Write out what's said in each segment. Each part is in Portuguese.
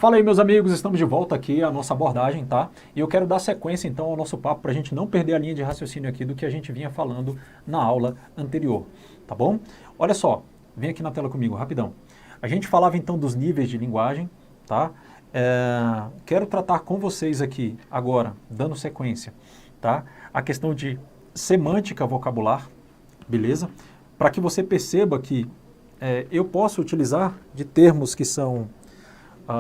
Fala aí, meus amigos, estamos de volta aqui à nossa abordagem, tá? E eu quero dar sequência então ao nosso papo para a gente não perder a linha de raciocínio aqui do que a gente vinha falando na aula anterior, tá bom? Olha só, vem aqui na tela comigo, rapidão. A gente falava então dos níveis de linguagem, tá? Quero tratar com vocês aqui agora, dando sequência, tá? A questão de semântica vocabular, beleza? Para que você perceba que eu posso utilizar de termos que são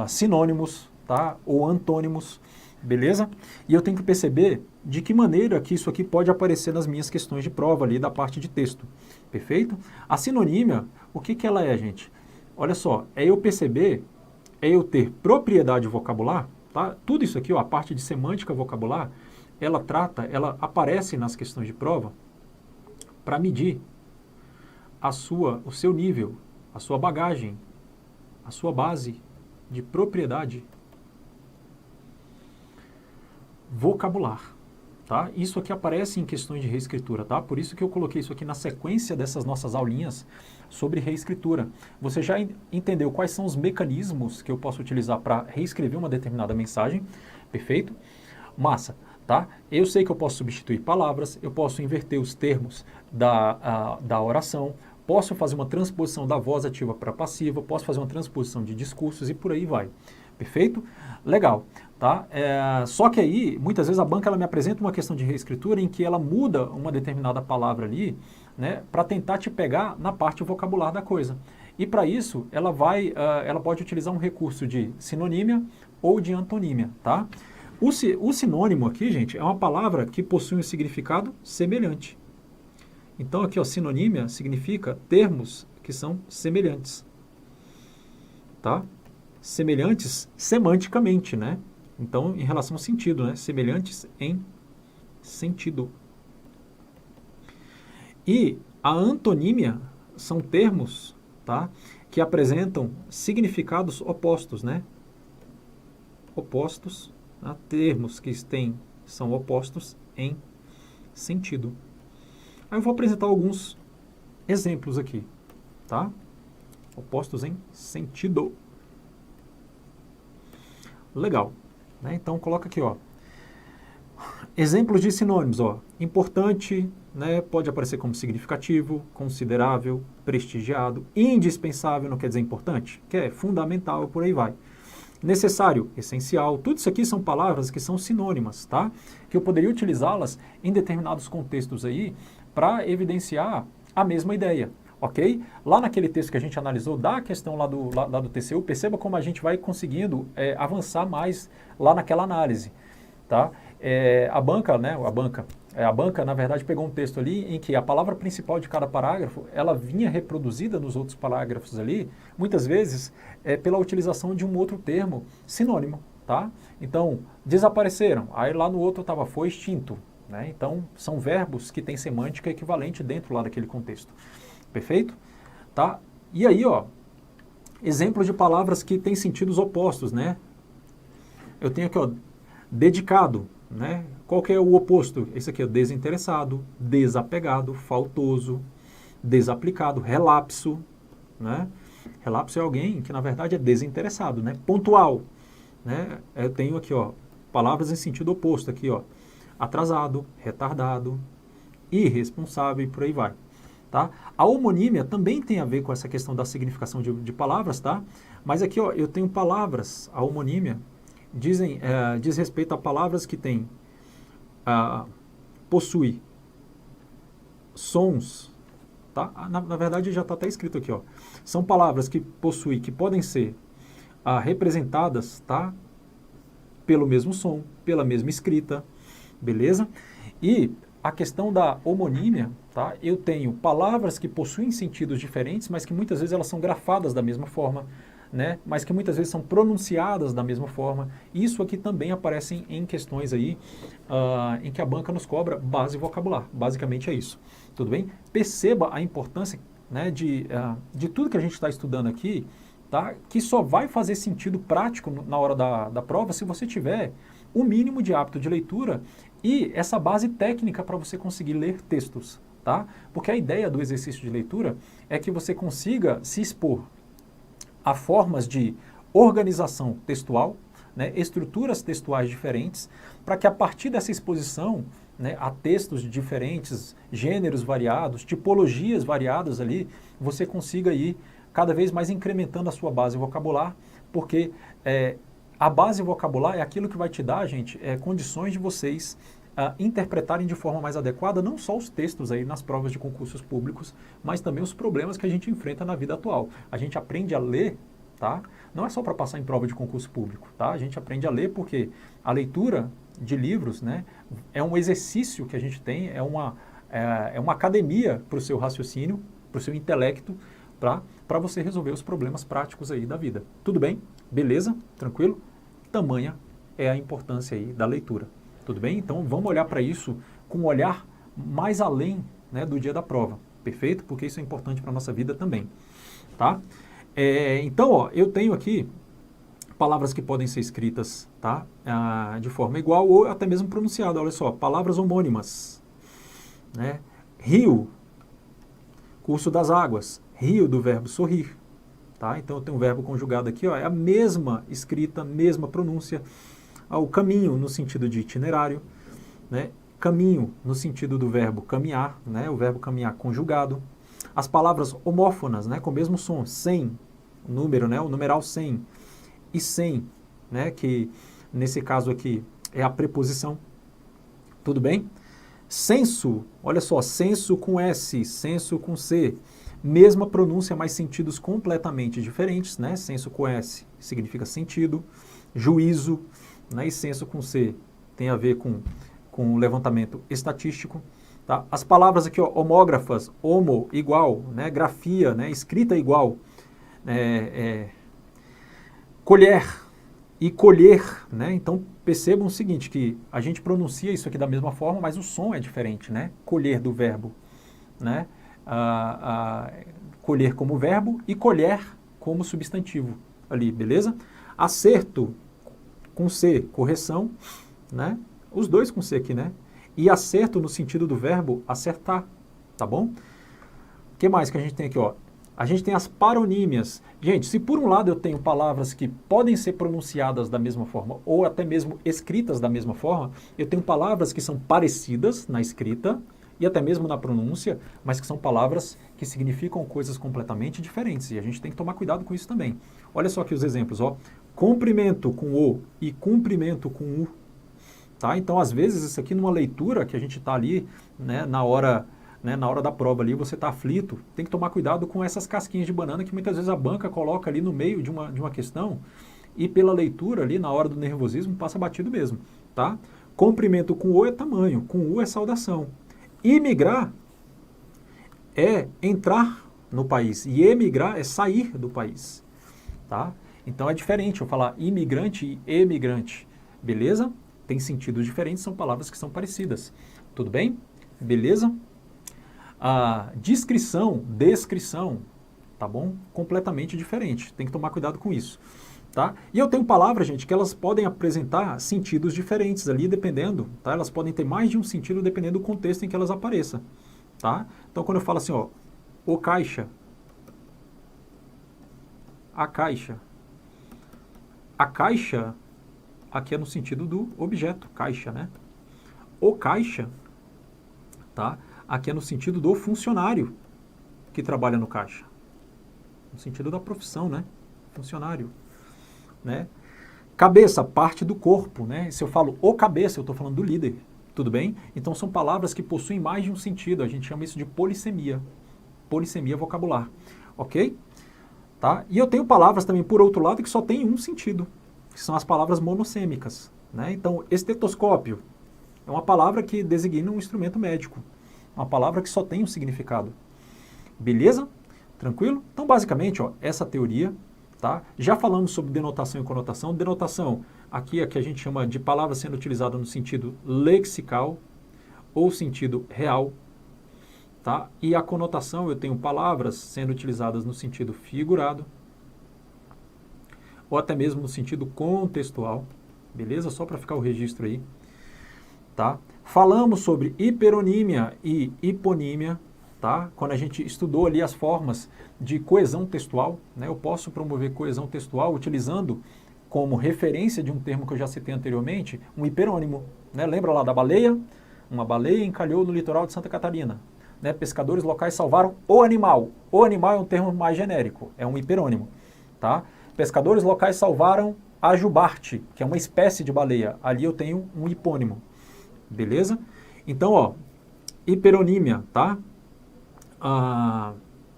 sinônimos, tá? Ou antônimos, beleza? E eu tenho que perceber de que maneira que isso aqui pode aparecer nas minhas questões de prova ali da parte de texto, perfeito? A sinonímia, o que que ela é, gente? Olha só, é eu perceber, é eu ter propriedade vocabular, tá? Tudo isso aqui, ó, a parte de semântica vocabular, ela aparece nas questões de prova para medir o seu nível, a sua bagagem, a sua base de propriedade vocabular, tá? Isso aqui aparece em questões de reescritura, tá? Por isso que eu coloquei isso aqui na sequência dessas nossas aulinhas sobre reescritura. Você já entendeu quais são os mecanismos que eu posso utilizar para reescrever uma determinada mensagem, perfeito? Massa, tá? Eu sei que eu posso substituir palavras, eu posso inverter os termos da oração, posso fazer uma transposição da voz ativa para passiva, posso fazer uma transposição de discursos e por aí vai. Perfeito? Legal. Tá? Só que aí, muitas vezes a banca ela me apresenta uma questão de reescritura em que ela muda uma determinada palavra ali, né, para tentar te pegar na parte vocabular da coisa. E para isso, ela pode utilizar um recurso de sinonímia ou de antonímia. Tá? O sinônimo aqui, gente, é uma palavra que possui um significado semelhante. Então aqui, ó, sinonímia significa termos que são semelhantes, tá? Semelhantes semanticamente, né? Então, em relação ao sentido, né? Semelhantes em sentido. E a antonímia são termos, tá? Que apresentam significados opostos, né? Opostos, tá? Termos que são opostos em sentido. Aí eu vou apresentar alguns exemplos aqui, tá? Opostos em sentido. Legal, né? Então coloca aqui, ó. Exemplos de sinônimos, ó. Importante, né? Pode aparecer como significativo, considerável, prestigiado, indispensável, não quer dizer importante, que é fundamental, por aí vai. Necessário, essencial, tudo isso aqui são palavras que são sinônimas, tá? Que eu poderia utilizá-las em determinados contextos aí para evidenciar a mesma ideia, ok? Lá naquele texto que a gente analisou da questão lá do TCU, perceba como a gente vai conseguindo avançar mais lá naquela análise, tá? A banca, na verdade, pegou um texto ali em que a palavra principal de cada parágrafo, ela vinha reproduzida nos outros parágrafos ali, muitas vezes pela utilização de um outro termo sinônimo, tá? Então, desapareceram, aí lá no outro foi extinto, né? Então, são verbos que têm semântica equivalente dentro lá daquele contexto. Perfeito? Tá? E aí, ó, exemplos de palavras que têm sentidos opostos, né? Eu tenho aqui, ó, dedicado, né? Qual que é o oposto? Esse aqui é desinteressado, desapegado, faltoso, desaplicado, relapso, né? Relapso é alguém que, na verdade, é desinteressado, né? Pontual, né? Eu tenho aqui, ó, palavras em sentido oposto aqui, ó. Atrasado, retardado, irresponsável e por aí vai. Tá? A homonímia também tem a ver com essa questão da significação de palavras, tá? Mas aqui, ó, eu tenho palavras, a homonímia diz respeito a palavras que possui sons, tá? Na verdade já está até escrito aqui, ó. São palavras que podem ser representadas, tá? Pelo mesmo som, pela mesma escrita, beleza? E a questão da homonímia, tá? Eu tenho palavras que possuem sentidos diferentes, mas que muitas vezes elas são grafadas da mesma forma, né? Mas que muitas vezes são pronunciadas da mesma forma. Isso aqui também aparece em questões aí em que a banca nos cobra base vocabular. Basicamente é isso. Tudo bem? Perceba a importância, né, de tudo que a gente está estudando aqui, tá? Que só vai fazer sentido prático na hora da prova se você tiver o mínimo de hábito de leitura e essa base técnica para você conseguir ler textos, tá? Porque a ideia do exercício de leitura é que você consiga se expor a formas de organização textual, né, estruturas textuais diferentes, para que a partir dessa exposição, né, a textos diferentes, gêneros variados, tipologias variadas ali, você consiga ir cada vez mais incrementando a sua base vocabular, porque a base vocabular é aquilo que vai te dar, gente, condições de vocês interpretarem de forma mais adequada não só os textos aí nas provas de concursos públicos, mas também os problemas que a gente enfrenta na vida atual. A gente aprende a ler, tá? Não é só para passar em prova de concurso público, tá? A gente aprende a ler porque a leitura de livros, né, é um exercício que a gente tem, é uma academia para o seu raciocínio, para o seu intelecto, para você resolver os problemas práticos aí da vida. Tudo bem? Beleza? Tranquilo? Tamanha é a importância aí da leitura. Tudo bem? Então vamos olhar para isso com um olhar mais além, né, do dia da prova. Perfeito? Porque isso é importante para a nossa vida também. Tá? Então, ó, eu tenho aqui palavras que podem ser escritas, tá, de forma igual ou até mesmo pronunciada. Olha só, palavras homônimas. Né? Rio, curso das águas. Rio do verbo sorrir. Tá? Então eu tenho um verbo conjugado aqui, ó, é a mesma escrita, mesma pronúncia. O caminho no sentido de itinerário, né? Caminho no sentido do verbo caminhar, né? O verbo caminhar conjugado. As palavras homófonas, né? Com o mesmo som, 100, número, né? O numeral 100 e 100, né? Que nesse caso aqui é a preposição. Tudo bem? Senso, olha só, senso com S, senso com C. Mesma pronúncia, mas sentidos completamente diferentes, né? Senso com S significa sentido. Juízo, né, e senso com C tem a ver com levantamento estatístico. Tá? As palavras aqui, ó, homógrafas, homo, igual, né, grafia, né, escrita igual, colher e colher. Né? Então percebam o seguinte, que a gente pronuncia isso aqui da mesma forma, mas o som é diferente. Né? Colher do verbo, né? Colher como verbo e colher como substantivo ali, beleza? Acerto, com C, correção, né? Os dois com C aqui, né? E acerto no sentido do verbo acertar, tá bom? O que mais que a gente tem aqui, ó? A gente tem as paronímias. Gente, se por um lado eu tenho palavras que podem ser pronunciadas da mesma forma ou até mesmo escritas da mesma forma, eu tenho palavras que são parecidas na escrita e até mesmo na pronúncia, mas que são palavras que significam coisas completamente diferentes. E a gente tem que tomar cuidado com isso também. Olha só aqui os exemplos, ó. Comprimento com O e cumprimento com U. Tá? Então, às vezes, isso aqui numa leitura que a gente está ali, né, na hora da prova ali, você está aflito, tem que tomar cuidado com essas casquinhas de banana que muitas vezes a banca coloca ali no meio de uma questão e pela leitura ali, na hora do nervosismo, passa batido mesmo. Tá? Comprimento com O é tamanho, com U é saudação. Imigrar é entrar no país e emigrar é sair do país. Tá? Então é diferente eu falar imigrante e emigrante, beleza? Tem sentidos diferentes, são palavras que são parecidas. Tudo bem? Beleza? Descrição, descrição, tá bom? Completamente diferente, tem que tomar cuidado com isso. Tá? E eu tenho palavras, gente, que elas podem apresentar sentidos diferentes ali, dependendo, tá? Elas podem ter mais de um sentido dependendo do contexto em que elas apareçam. Tá? Então quando eu falo assim, ó, o caixa, a caixa. A caixa, aqui é no sentido do objeto, caixa, né? O caixa, tá? Aqui é no sentido do funcionário que trabalha no caixa. No sentido da profissão, né? Funcionário, né? Cabeça, parte do corpo, né? Se eu falo o cabeça, eu estou falando do líder, tudo bem? Então são palavras que possuem mais de um sentido, a gente chama isso de polissemia. Polissemia vocabular, ok? Tá? E eu tenho palavras também, por outro lado, que só tem um sentido, que são as palavras monossêmicas. Né? Então, estetoscópio é uma palavra que designa um instrumento médico. Uma palavra que só tem um significado. Beleza? Tranquilo? Então, basicamente, ó, essa teoria, tá? Já falamos sobre denotação e conotação. Denotação, aqui é que a gente chama de palavra sendo utilizada no sentido lexical ou sentido real. Tá? E a conotação, eu tenho palavras sendo utilizadas no sentido figurado, ou até mesmo no sentido contextual, beleza? Só para ficar o registro aí. Tá? Falamos sobre hiperonímia e hiponímia, tá? Quando a gente estudou ali as formas de coesão textual, né? Eu posso promover coesão textual utilizando como referência de um termo que eu já citei anteriormente, um hiperônimo, né? Lembra lá da baleia? Uma baleia encalhou no litoral de Santa Catarina. Né? Pescadores locais salvaram o animal. O animal é um termo mais genérico, é um hiperônimo. Tá? Pescadores locais salvaram a jubarte, que é uma espécie de baleia. Ali eu tenho um hipônimo. Beleza? Então, ó, hiperonímia, tá?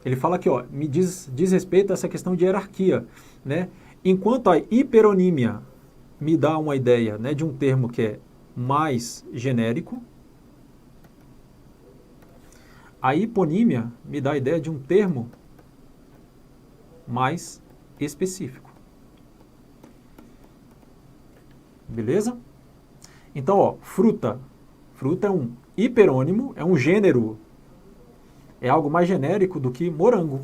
Ele fala aqui, ó, me diz respeito a essa questão de hierarquia, né? Enquanto a hiperonímia me dá uma ideia, né, de um termo que é mais genérico, a hiponímia me dá a ideia de um termo mais específico. Beleza? Então, ó, fruta. Fruta é um hiperônimo, é um gênero, é algo mais genérico do que morango.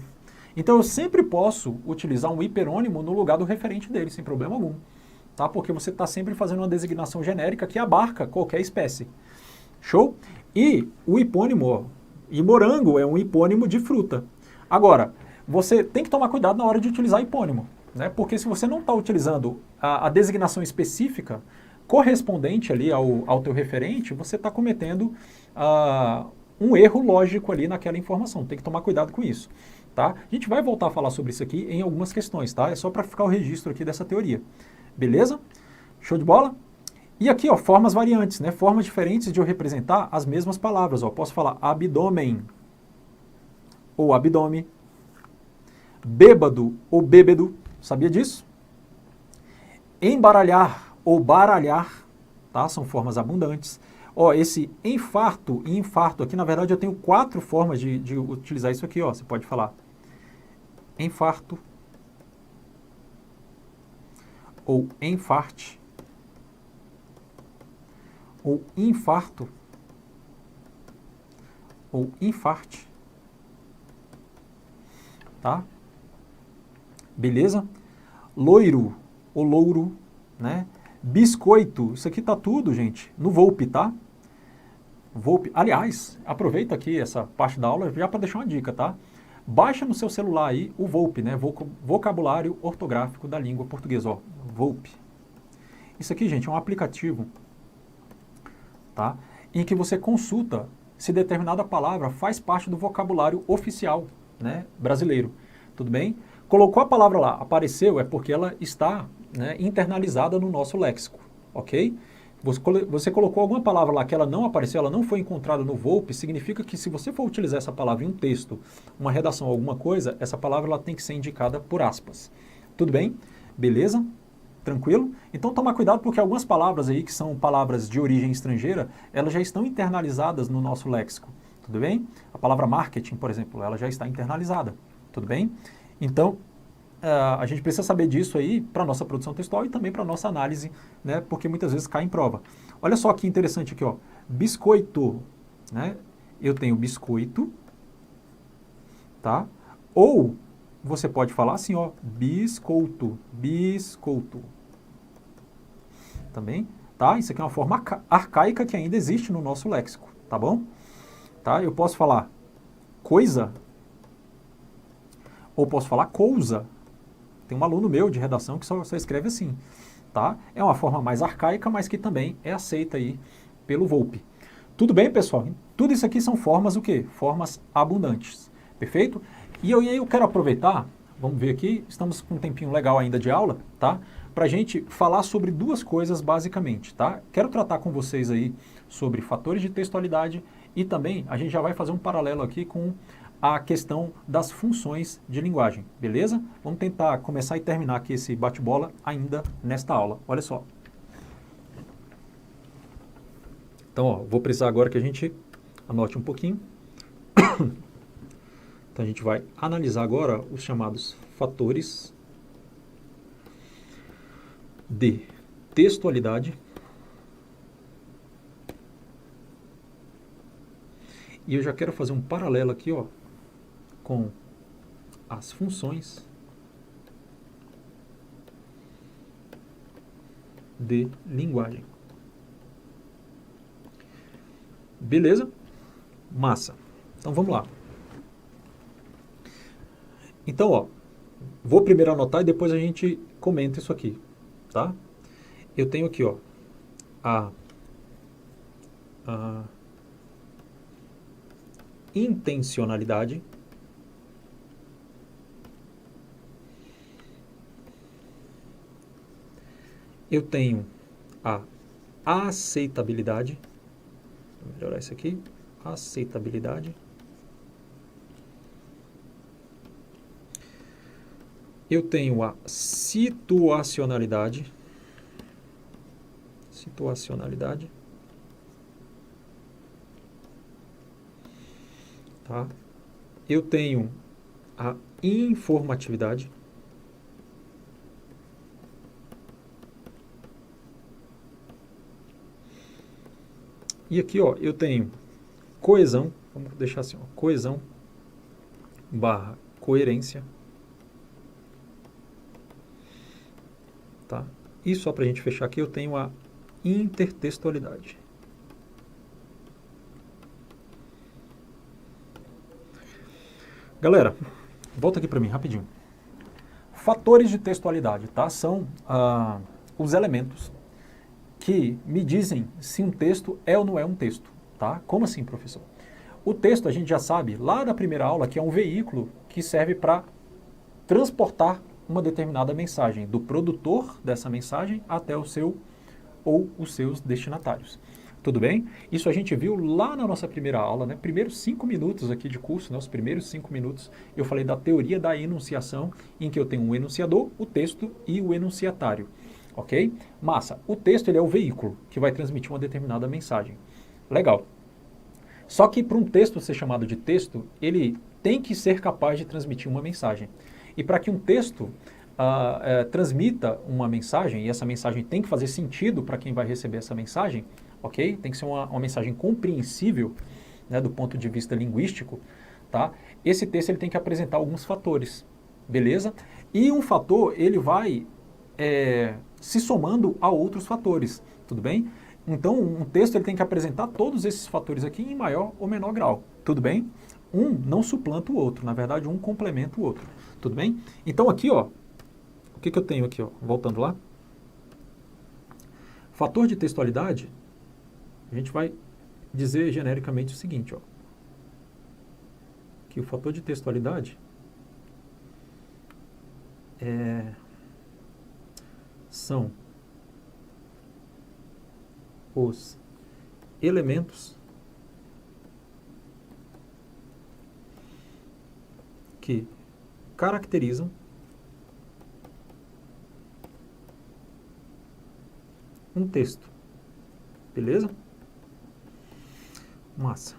Então, eu sempre posso utilizar um hiperônimo no lugar do referente dele, sem problema algum. Tá? Porque você está sempre fazendo uma designação genérica que abarca qualquer espécie. Show? E o hipônimo, ó, e morango é um hipônimo de fruta. Agora, você tem que tomar cuidado na hora de utilizar hipônimo, né? Porque se você não está utilizando a designação específica correspondente ali ao teu referente, você está cometendo um erro lógico ali naquela informação. Tem que tomar cuidado com isso. Tá? A gente vai voltar a falar sobre isso aqui em algumas questões, tá? É só para ficar o registro aqui dessa teoria. Beleza? Show de bola? E aqui, ó, formas variantes, né? Formas diferentes de eu representar as mesmas palavras. Ó. Posso falar abdômen ou abdômen, bêbado ou bêbedo, sabia disso? Embaralhar ou baralhar, tá? São formas abundantes. Ó, esse infarto e infarto aqui, na verdade, eu tenho 4 formas de utilizar isso aqui, ó. Você pode falar infarto ou enfarte, ou infarto, ou infarte, tá? Beleza? Loiro, ou louro, né? Biscoito, isso aqui tá tudo, gente, no Volpe, tá? Volpe, aliás, aproveita aqui essa parte da aula já para deixar uma dica, tá? Baixa no seu celular aí o Volpe, né? Vocabulário ortográfico da língua portuguesa, ó, Volpe. Isso aqui, gente, é um aplicativo, tá? Em que você consulta se determinada palavra faz parte do vocabulário oficial, né, brasileiro. Tudo bem? Colocou a palavra lá, apareceu, é porque ela está, né, internalizada no nosso léxico, ok? Você colocou alguma palavra lá que ela não apareceu, ela não foi encontrada no Volpe, significa que se você for utilizar essa palavra em um texto, uma redação, alguma coisa, essa palavra ela tem que ser indicada por aspas. Tudo bem? Beleza? Tranquilo? Então tomar cuidado porque algumas palavras aí que são palavras de origem estrangeira, elas já estão internalizadas no nosso léxico. Tudo bem? A palavra marketing, por exemplo, ela já está internalizada. Tudo bem? Então, a gente precisa saber disso aí para a nossa produção textual e também para a nossa análise, né? Porque muitas vezes cai em prova. Olha só que interessante aqui, ó. Biscoito, né? Eu tenho biscoito, tá? Ou você pode falar assim, ó, biscoito, biscoito. Também, tá? Isso aqui é uma forma arcaica que ainda existe no nosso léxico, tá bom? Tá? Eu posso falar coisa, ou posso falar cousa. Tem um aluno meu de redação que só escreve assim, tá? É uma forma mais arcaica, mas que também é aceita aí pelo Volpe. Tudo bem, pessoal? Tudo isso aqui são formas o quê? Formas abundantes, perfeito? E aí eu quero aproveitar, vamos ver aqui, estamos com um tempinho legal ainda de aula, tá? Para a gente falar sobre 2 coisas basicamente, tá? Quero tratar com vocês aí sobre fatores de textualidade e também a gente já vai fazer um paralelo aqui com a questão das funções de linguagem, beleza? Vamos tentar começar e terminar aqui esse bate-bola ainda nesta aula. Olha só. Então, ó, vou precisar agora que a gente anote um pouquinho. Então, a gente vai analisar agora os chamados fatores de textualidade e eu já quero fazer um paralelo aqui, ó, com as funções de linguagem. Beleza? Massa. Então vamos lá. Então, ó, vou primeiro anotar e depois a gente comenta isso aqui, tá? Eu tenho aqui, ó, a intencionalidade. Eu tenho a aceitabilidade. Vou melhorar isso aqui. Aceitabilidade. Eu tenho a situacionalidade. Situacionalidade. Tá? Eu tenho a informatividade. E aqui, ó, eu tenho coesão, vamos deixar assim, ó, coesão barra coerência. Tá? E só para a gente fechar aqui, eu tenho a intertextualidade. Galera, volta aqui para mim, rapidinho. Fatores de textualidade, tá? São os elementos que me dizem se um texto é ou não é um texto, tá? Como assim, professor? O texto, a gente já sabe, lá da primeira aula, que é um veículo que serve para transportar uma determinada mensagem, do produtor dessa mensagem até o seu ou os seus destinatários. Tudo bem? Isso a gente viu lá na nossa primeira aula, né? Primeiros 5 minutos aqui de curso, né? Os primeiros 5 minutos, eu falei da teoria da enunciação, em que eu tenho um enunciador, o texto e o enunciatário. Ok? Massa. O texto ele é o veículo que vai transmitir uma determinada mensagem. Legal. Só que para um texto ser chamado de texto, ele tem que ser capaz de transmitir uma mensagem. E para que um texto transmita uma mensagem, e essa mensagem tem que fazer sentido para quem vai receber essa mensagem, ok? Tem que ser uma mensagem compreensível, né, do ponto de vista linguístico, tá? Esse texto ele tem que apresentar alguns fatores, beleza? E um fator, ele vai se somando a outros fatores, tudo bem? Então, um texto ele tem que apresentar todos esses fatores aqui em maior ou menor grau, tudo bem? Um não suplanta o outro, na verdade, um complementa o outro, tudo bem? Então, aqui, ó, o que eu tenho aqui, ó, voltando lá? Fator de textualidade, a gente vai dizer genericamente o seguinte, ó, que o fator de textualidade são os elementos que caracterizam um texto. Beleza? Massa.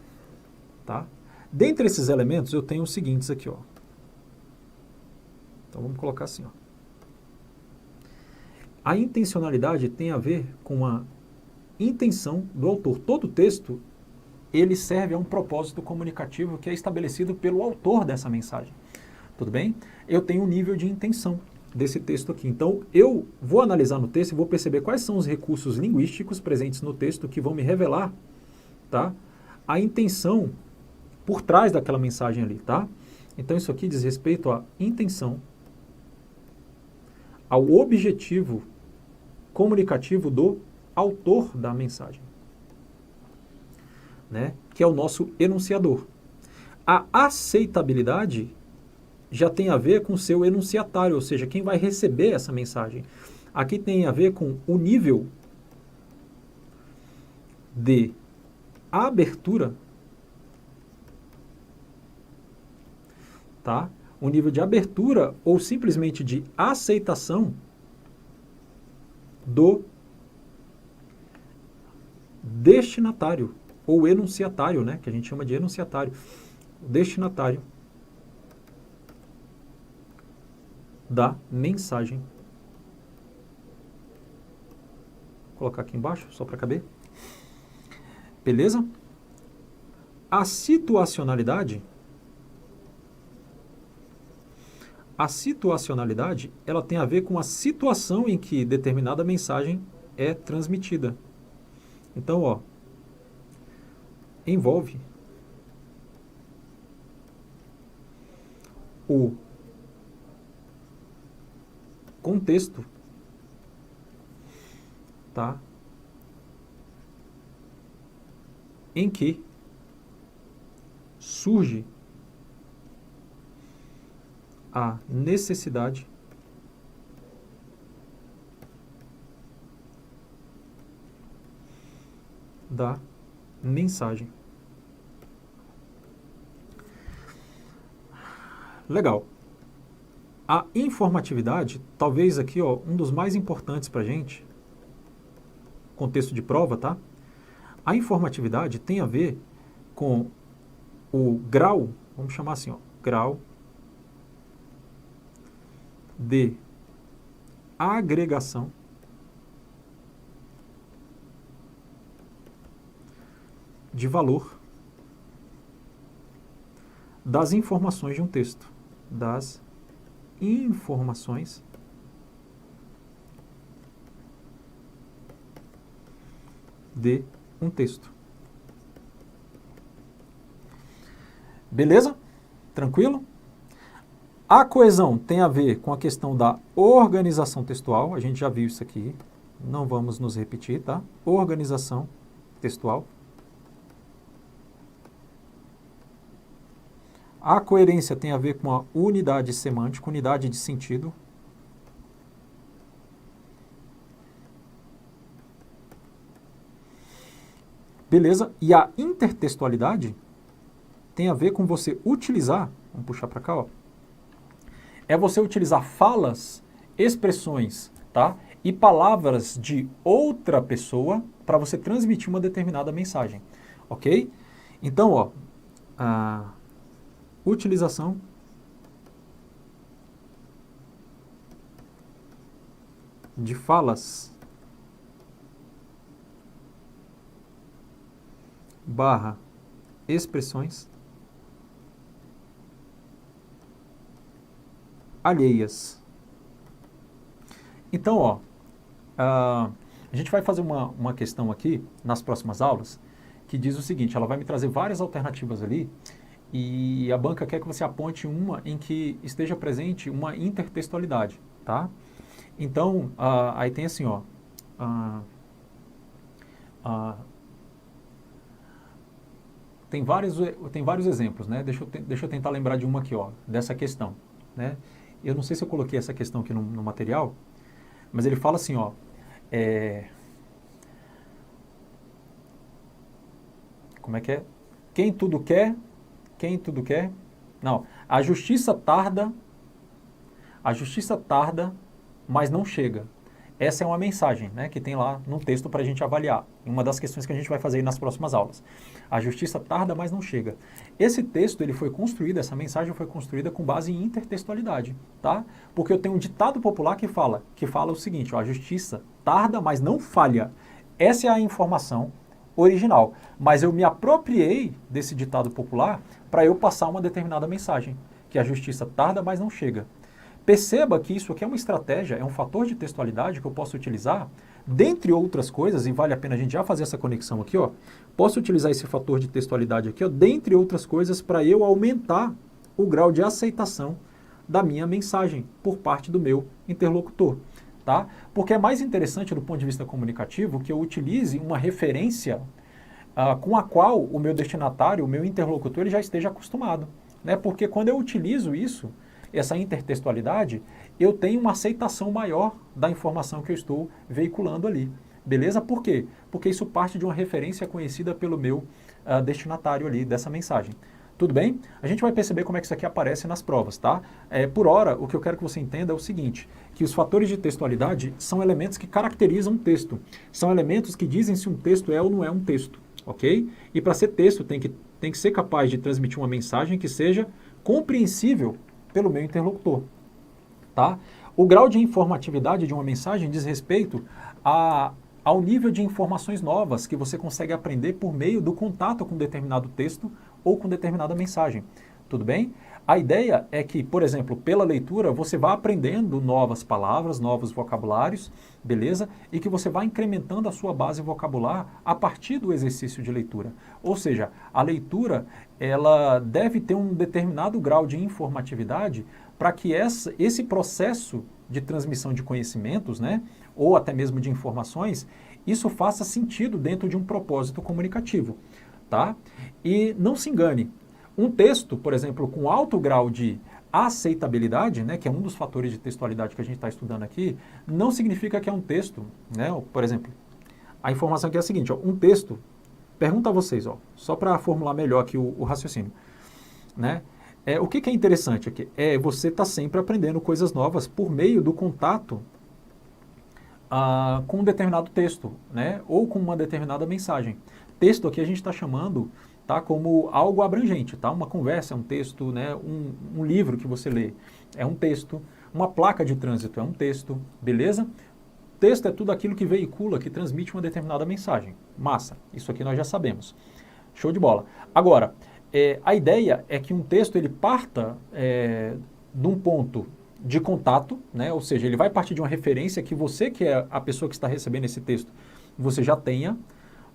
Tá? Dentre esses elementos, eu tenho os seguintes aqui, ó. Então, vamos colocar assim, ó. A intencionalidade tem a ver com a intenção do autor. Todo texto, ele serve a um propósito comunicativo que é estabelecido pelo autor dessa mensagem. Tudo bem? Eu tenho um nível de intenção desse texto aqui. Então, eu vou analisar no texto e vou perceber quais são os recursos linguísticos presentes no texto que vão me revelar, tá, a intenção por trás daquela mensagem ali, tá? Então, isso aqui diz respeito à intenção, ao objetivo comunicativo do autor da mensagem, né? Que é o nosso enunciador. A aceitabilidade já tem a ver com o seu enunciatário, ou seja, quem vai receber essa mensagem. Aqui tem a ver com o nível de abertura, tá? O nível de abertura ou simplesmente de aceitação do destinatário ou enunciatário, né? Que a gente chama de enunciatário. O destinatário da mensagem. Vou colocar aqui embaixo, só para caber. Beleza? A situacionalidade, ela tem a ver com a situação em que determinada mensagem é transmitida. Então, ó, envolve o contexto, tá? Em que surge a necessidade da mensagem. Legal. A informatividade, talvez aqui, ó, um dos mais importantes para a gente, contexto de prova, tá? A informatividade tem a ver com o grau, vamos chamar assim, ó, grau de agregação de valor das informações de um texto, das informações de um texto. Beleza? Tranquilo? A coesão tem a ver com a questão da organização textual, a gente já viu isso aqui, não vamos nos repetir, tá? Organização textual. A coerência tem a ver com a unidade semântica, unidade de sentido. Beleza? E a intertextualidade tem a ver com você utilizar, vamos puxar para cá, ó, é você utilizar falas, expressões, tá? E palavras de outra pessoa para você transmitir uma determinada mensagem, ok? Então, ó, a utilização de falas barra expressões alheias. Então, ó, a gente vai fazer uma questão aqui nas próximas aulas que diz o seguinte, ela vai me trazer várias alternativas ali e a banca quer que você aponte uma em que esteja presente uma intertextualidade, tá? Então, aí tem assim, ó, tem vários exemplos, né? Deixa eu tentar lembrar de uma aqui, ó, dessa questão, né? Eu não sei se eu coloquei essa questão aqui no material, mas ele fala assim, ó, como é que é? Quem tudo quer, não, a justiça tarda, mas não chega. Essa é uma mensagem, né, que tem lá no texto para a gente avaliar. Uma das questões que a gente vai fazer aí nas próximas aulas. A justiça tarda, mas não chega. Esse texto, ele foi construído, essa mensagem foi construída com base em intertextualidade, tá? Porque eu tenho um ditado popular que fala o seguinte, ó, a justiça tarda, mas não falha. Essa é a informação original. Mas eu me apropriei desse ditado popular para eu passar uma determinada mensagem, que a justiça tarda, mas não chega. Perceba que isso aqui é uma estratégia, é um fator de textualidade que eu posso utilizar, dentre outras coisas, e vale a pena a gente já fazer essa conexão aqui, ó. Posso utilizar esse fator de textualidade aqui, ó, dentre outras coisas, para eu aumentar o grau de aceitação da minha mensagem por parte do meu interlocutor, tá? Porque é mais interessante do ponto de vista comunicativo que eu utilize uma referência com a qual o meu destinatário, o meu interlocutor, ele já esteja acostumado, né? Porque quando eu utilizo isso, essa intertextualidade, eu tenho uma aceitação maior da informação que eu estou veiculando ali. Beleza? Por quê? Porque isso parte de uma referência conhecida pelo meu destinatário ali dessa mensagem. Tudo bem? A gente vai perceber como é que isso aqui aparece nas provas, tá? Por hora, o que eu quero que você entenda é o seguinte, que os fatores de textualidade são elementos que caracterizam um texto. São elementos que dizem se um texto é ou não é um texto, ok? E para ser texto, tem que ser capaz de transmitir uma mensagem que seja compreensível pelo meu interlocutor, tá? O grau de informatividade de uma mensagem diz respeito ao nível de informações novas que você consegue aprender por meio do contato com determinado texto ou com determinada mensagem, tudo bem? A ideia é que, por exemplo, pela leitura, você vá aprendendo novas palavras, novos vocabulários, beleza? E que você vá incrementando a sua base vocabular a partir do exercício de leitura. Ou seja, a leitura, ela deve ter um determinado grau de informatividade para que esse processo de transmissão de conhecimentos, né, ou até mesmo de informações, isso faça sentido dentro de um propósito comunicativo, tá? E não se engane, um texto, por exemplo, com alto grau de aceitabilidade, né, que é um dos fatores de textualidade que a gente está estudando aqui, não significa que é um texto, né, por exemplo, a informação aqui é a seguinte, ó, um texto, pergunta a vocês, ó, só para formular melhor aqui o raciocínio, né? O que é interessante aqui? É você estar sempre aprendendo coisas novas por meio do contato com um determinado texto, né? Ou com uma determinada mensagem. Texto aqui a gente está chamando, tá, como algo abrangente, tá? Uma conversa é um texto, né? Um livro que você lê é um texto, uma placa de trânsito é um texto, beleza? Texto é tudo aquilo que veicula, que transmite uma determinada mensagem. Massa, isso aqui nós já sabemos. Show de bola. Agora, a ideia é que um texto ele parta de um ponto de contato, né? Ou seja, ele vai partir de uma referência que você, que é a pessoa que está recebendo esse texto, você já tenha,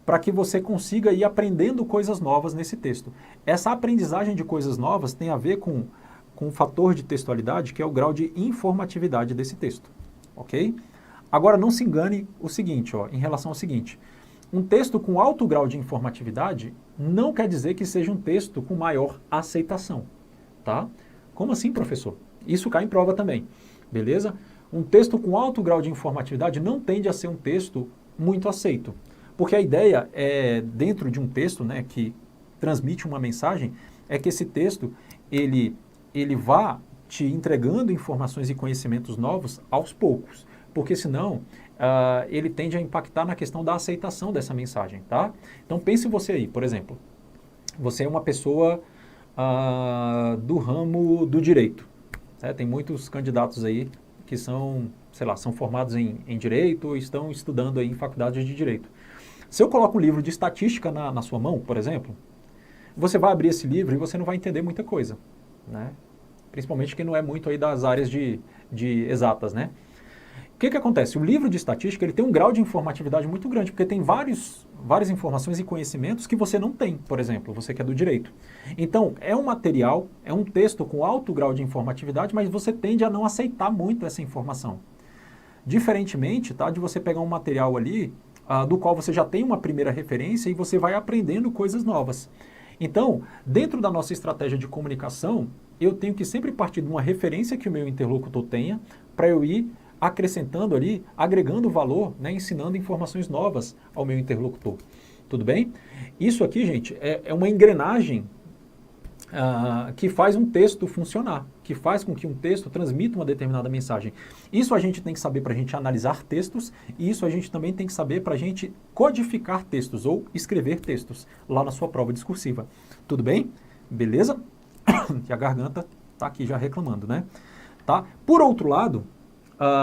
para que você consiga ir aprendendo coisas novas nesse texto. Essa aprendizagem de coisas novas tem a ver com um fator de textualidade, que é o grau de informatividade desse texto, ok? Agora, não se engane o seguinte, ó, em relação ao seguinte, um texto com alto grau de informatividade não quer dizer que seja um texto com maior aceitação, tá? Como assim, professor? Isso cai em prova também, beleza? Um texto com alto grau de informatividade não tende a ser um texto muito aceito, porque a ideia é, dentro de um texto, né, que transmite uma mensagem, é que esse texto, ele vá te entregando informações e conhecimentos novos aos poucos, porque senão ele tende a impactar na questão da aceitação dessa mensagem, tá? Então pense você aí, por exemplo, você é uma pessoa do ramo do direito, né? Tem muitos candidatos aí que são, sei lá, são formados em direito ou estão estudando aí em faculdades de direito. Se eu coloco um livro de estatística na sua mão, por exemplo, você vai abrir esse livro e você não vai entender muita coisa, né? Principalmente quem não é muito aí das áreas de exatas, né? O que acontece? O livro de estatística ele tem um grau de informatividade muito grande, porque tem várias informações e conhecimentos que você não tem, por exemplo, você que é do direito. Então, é um material, é um texto com alto grau de informatividade, mas você tende a não aceitar muito essa informação. Diferentemente, tá, de você pegar um material ali, do qual você já tem uma primeira referência e você vai aprendendo coisas novas. Então, dentro da nossa estratégia de comunicação, eu tenho que sempre partir de uma referência que o meu interlocutor tenha, para eu ir acrescentando ali, agregando valor, né, ensinando informações novas ao meu interlocutor. Tudo bem? Isso aqui, gente, é uma engrenagem que faz um texto funcionar, que faz com que um texto transmita uma determinada mensagem. Isso a gente tem que saber para a gente analisar textos e isso a gente também tem que saber para a gente codificar textos ou escrever textos lá na sua prova discursiva. Tudo bem? Beleza? E a garganta está aqui já reclamando, né? Tá? Por outro lado,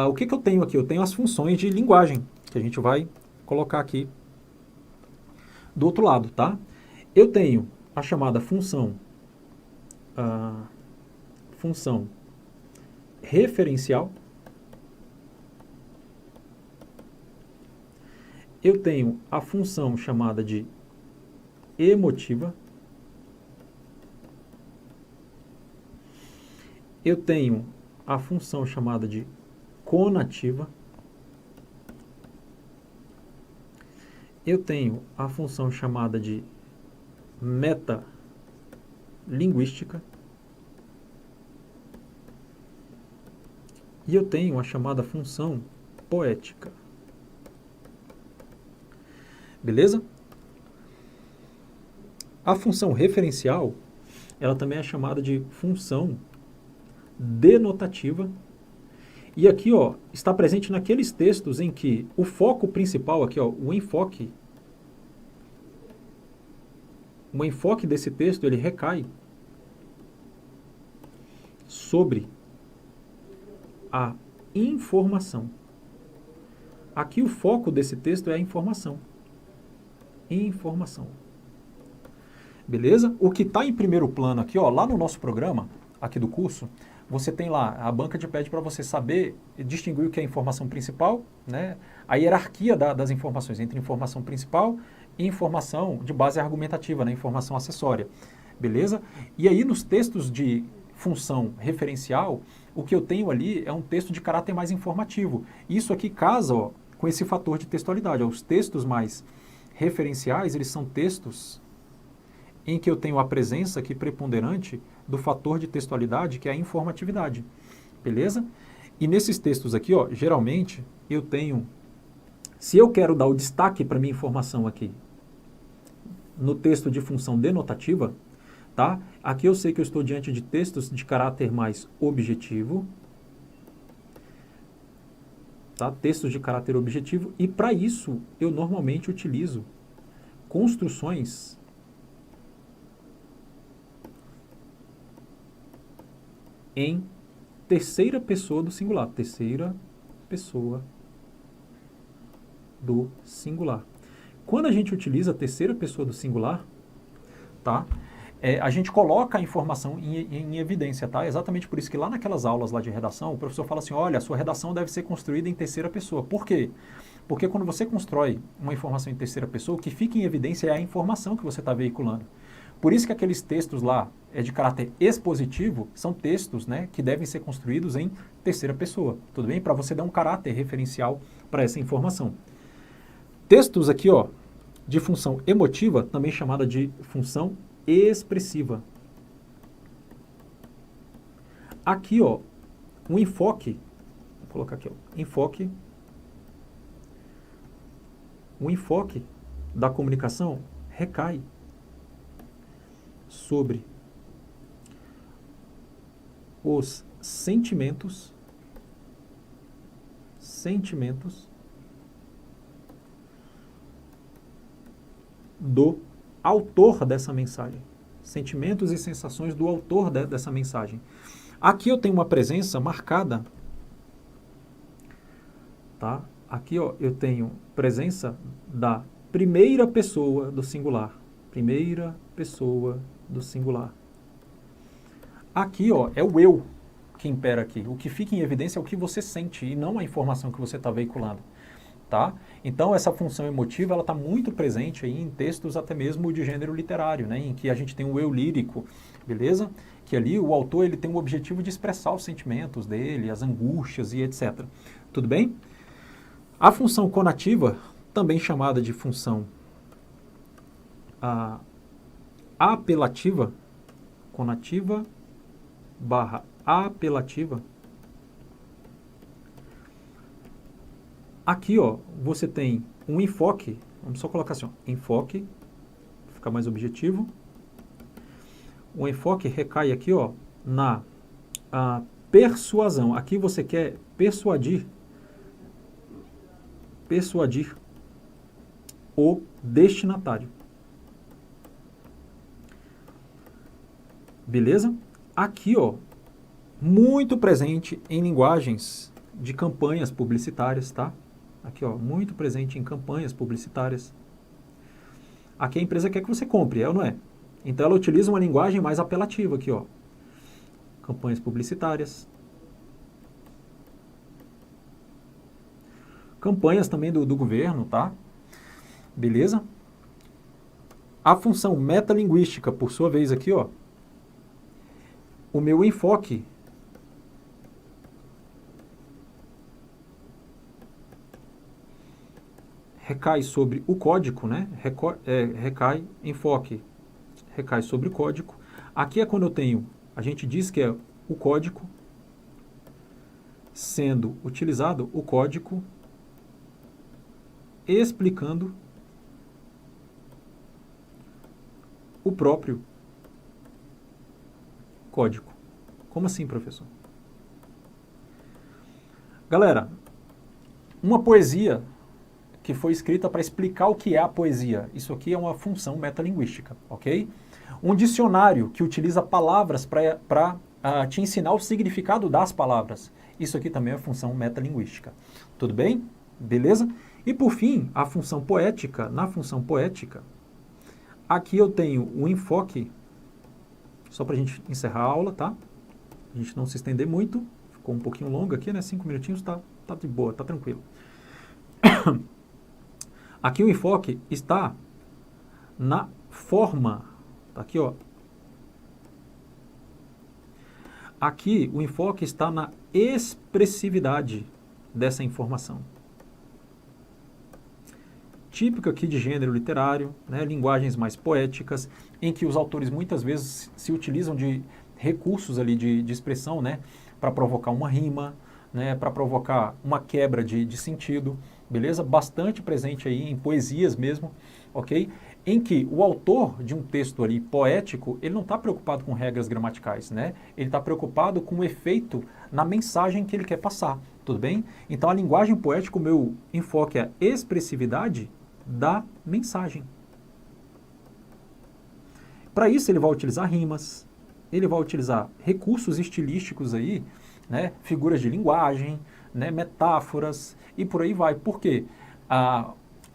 o que eu tenho aqui? Eu tenho as funções de linguagem, que a gente vai colocar aqui do outro lado, tá? Eu tenho a chamada função referencial. Eu tenho a função chamada de emotiva. Eu tenho a função chamada de conativa. Eu tenho a função chamada de metalinguística. E eu tenho a chamada função poética. Beleza? A função referencial, ela também é chamada de função denotativa. E aqui, ó, está presente naqueles textos em que o foco principal aqui, ó, o enfoque desse texto, ele recai sobre a informação. Aqui o foco desse texto é a informação. Informação. Beleza? O que está em primeiro plano aqui, ó, lá no nosso programa, aqui do curso, você tem lá, a banca te pede para você saber distinguir o que é informação principal, né? A hierarquia das informações entre informação principal e informação de base argumentativa, né? Informação acessória. Beleza? E aí nos textos de função referencial, o que eu tenho ali é um texto de caráter mais informativo. Isso aqui casa, ó, com esse fator de textualidade. Ó, os textos mais referenciais, eles são textos em que eu tenho a presença aqui preponderante do fator de textualidade, que é a informatividade. Beleza? E nesses textos aqui, ó, geralmente, eu tenho... Se eu quero dar o destaque para minha informação aqui, no texto de função denotativa, tá? Aqui eu sei que eu estou diante de textos de caráter mais objetivo, tá? Textos de caráter objetivo, e para isso eu normalmente utilizo construções em terceira pessoa do singular. Terceira pessoa do singular. Quando a gente utiliza a terceira pessoa do singular, tá? A gente coloca a informação em evidência, tá? Exatamente por isso que lá naquelas aulas lá de redação, o professor fala assim, olha, a sua redação deve ser construída em terceira pessoa. Por quê? Porque quando você constrói uma informação em terceira pessoa, o que fica em evidência é a informação que você está veiculando. Por isso que aqueles textos lá de caráter expositivo são textos, né, que devem ser construídos em terceira pessoa, tudo bem? Para você dar um caráter referencial para essa informação. Textos aqui, ó, de função emotiva, também chamada de função expressiva. Aqui, ó, um enfoque, vou colocar aqui, ó, enfoque. O enfoque da comunicação recai sobre os sentimentos do autor dessa mensagem. Sentimentos e sensações do autor dessa mensagem. Aqui eu tenho uma presença marcada, tá? Aqui, ó, eu tenho presença da primeira pessoa do singular. Primeira pessoa do singular. Aqui, ó, é o eu que impera aqui. O que fica em evidência é o que você sente e não a informação que você está veiculando. Tá? Então, essa função emotiva está muito presente aí em textos até mesmo de gênero literário, né? Em que a gente tem o eu lírico, beleza? Que ali o autor ele tem o objetivo de expressar os sentimentos dele, as angústias e etc. Tudo bem? A função conativa, também chamada de função apelativa, conativa barra apelativa, aqui, ó, você tem um enfoque, vamos só colocar assim, ó, enfoque, para ficar mais objetivo. O enfoque recai aqui, ó, na persuasão. Aqui você quer persuadir o destinatário. Beleza? Aqui, ó, muito presente em linguagens de campanhas publicitárias, tá? Aqui, ó, muito presente em campanhas publicitárias. Aqui a empresa quer que você compre, é ou não é? Então ela utiliza uma linguagem mais apelativa aqui, ó. Campanhas publicitárias. Campanhas também do governo, tá? Beleza? A função metalinguística, por sua vez aqui, ó. O meu enfoque recai sobre o código, né? Recai, enfoque, recai sobre o código. Aqui é quando eu tenho, a gente diz que é o código sendo utilizado, o código explicando o próprio código. Como assim, professor? Galera, uma poesia que foi escrita para explicar o que é a poesia. Isso aqui é uma função metalinguística, ok? Um dicionário que utiliza palavras para te ensinar o significado das palavras. Isso aqui também é função metalinguística. Tudo bem? Beleza? E por fim, a função poética. Na função poética, aqui eu tenho um enfoque, só para a gente encerrar a aula, tá? A gente não se estender muito, ficou um pouquinho longo aqui, né? 5 minutinhos, tá de boa, tá tranquilo. Aqui o enfoque está na forma. Tá aqui, ó. aqui o enfoque está na expressividade dessa informação. Típico aqui de gênero literário, né, linguagens mais poéticas, em que os autores muitas vezes se utilizam de recursos ali de expressão, né, para provocar uma rima, né, para provocar uma quebra de sentido, beleza? Bastante presente aí em poesias mesmo, ok? Em que o autor de um texto ali poético, ele não está preocupado com regras gramaticais, né? Ele está preocupado com o efeito na mensagem que ele quer passar, tudo bem? Então a linguagem poética, o meu enfoque é a expressividade da mensagem. Para isso ele vai utilizar rimas, ele vai utilizar recursos estilísticos aí, né, figuras de linguagem, né, metáforas e por aí vai. Por quê?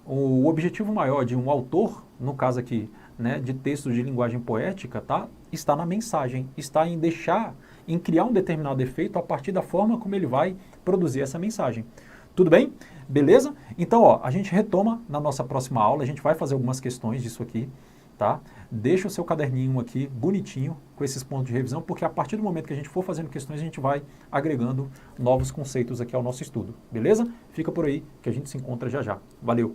O objetivo maior de um autor, no caso aqui, né, de textos de linguagem poética, tá, está na mensagem, está em criar um determinado efeito a partir da forma como ele vai produzir essa mensagem. Tudo bem? Beleza? Então, ó, a gente retoma na nossa próxima aula, a gente vai fazer algumas questões disso aqui, tá? Deixa o seu caderninho aqui bonitinho com esses pontos de revisão, porque a partir do momento que a gente for fazendo questões, a gente vai agregando novos conceitos aqui ao nosso estudo, beleza? Fica por aí que a gente se encontra já já. Valeu!